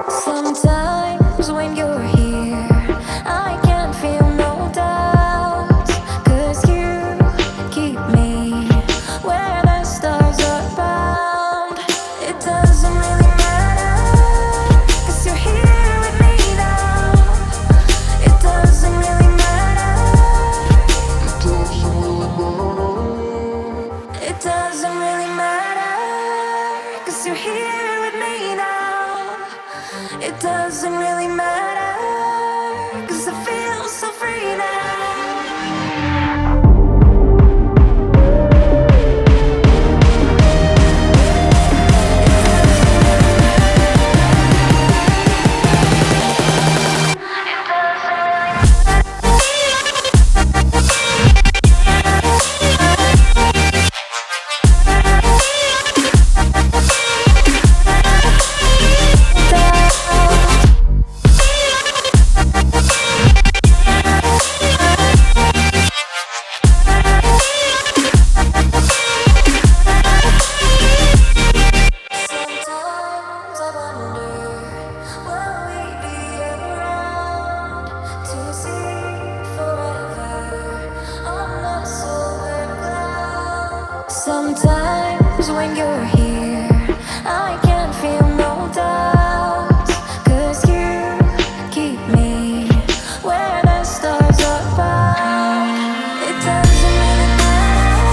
Sometimes when you're here, I can feel no doubts, 'cause you keep me where the stars are bound. It doesn't really matter, 'cause you're here with me now. It doesn't really matter. It doesn't really matter, 'cause you're here with me now. It doesn't really matter, 'cause I feel so free now. Sometimes I wonder, will we be around to see forever on a silver cloud? Sometimes when you're here, I can feel no doubts, 'cause you keep me where the stars are bound. It doesn't really matter,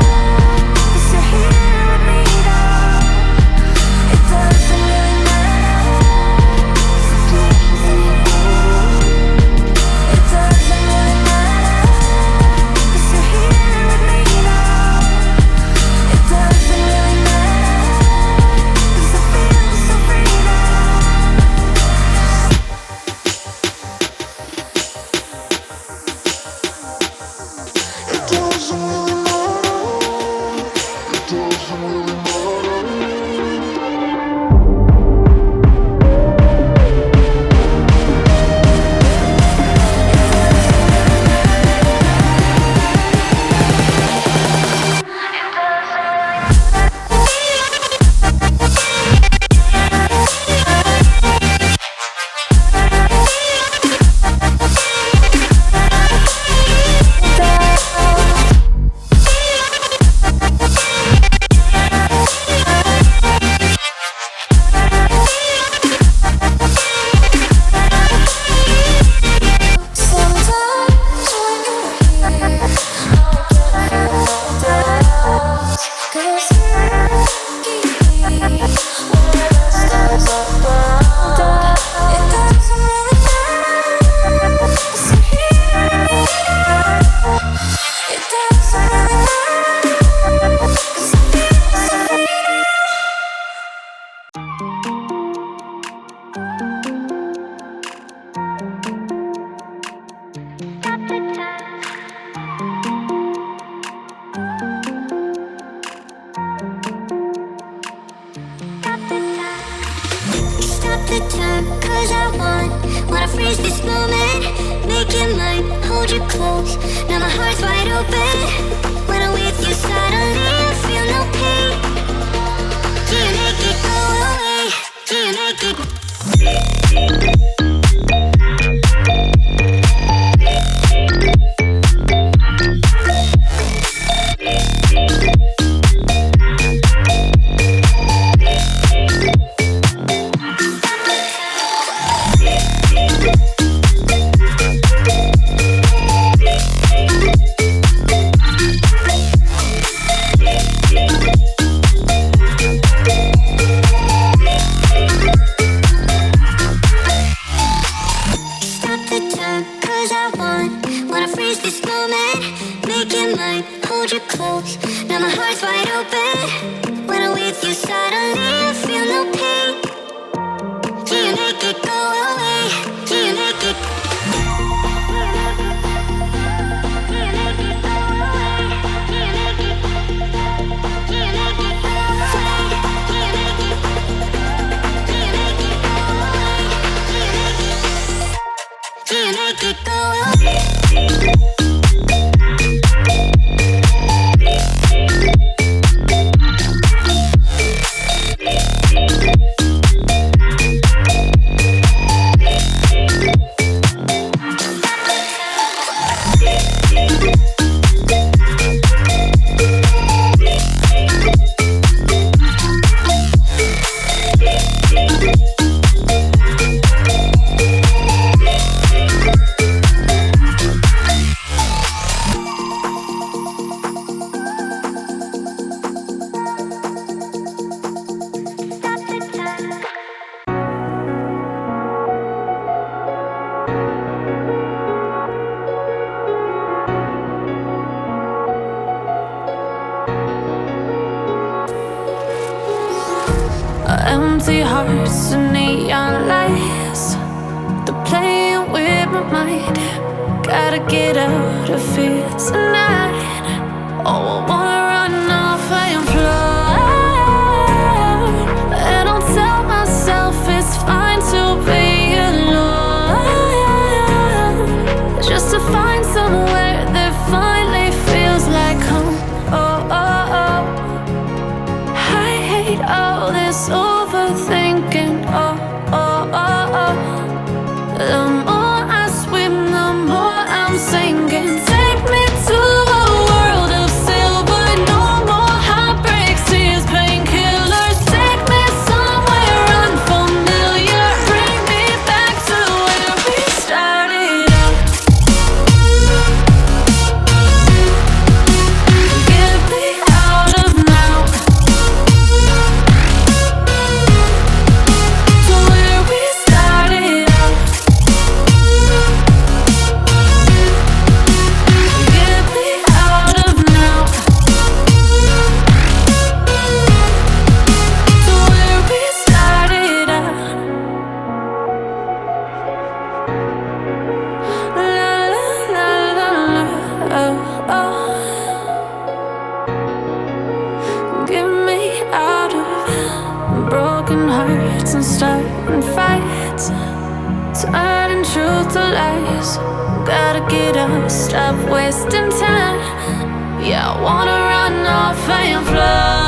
'cause you're here with me now. It doesn't really matter. It doesn't really matter, 'cause you're here with me now. It doesn't really matter, 'cause I feel so free now. It doesn't really matter. It doesn't really Stop the time, 'cause I wanna freeze this moment. Make it mine, hold you close. Now my heart's wide open. When I'm with you, suddenly I feel no pain. Do you make it go away? Do you make it? empty hearts and neon lights. They're playing with my mind. Gotta get out of here tonight. Oh, I wanna run off and fly. And I'll tell myself it's fine to be alone, just to find somewhere that finally feels like home. Oh, oh, oh. I hate all this overthinking. Oh, oh, oh, oh. The more I swim, the more I'm sinking. Take me to a world of silver. No more heartbreaks, tears, painkillers. Take me somewhere unfamiliar. Bring me back to where we started out. Get me out of now, to where we started out. Get me out of now, to where we started out. La la la la la, oh, oh. Get me out of broken hearts and starting fights, turning truth to lies. Gotta get up, stop wasting time. Yeah, I wanna run off and fly.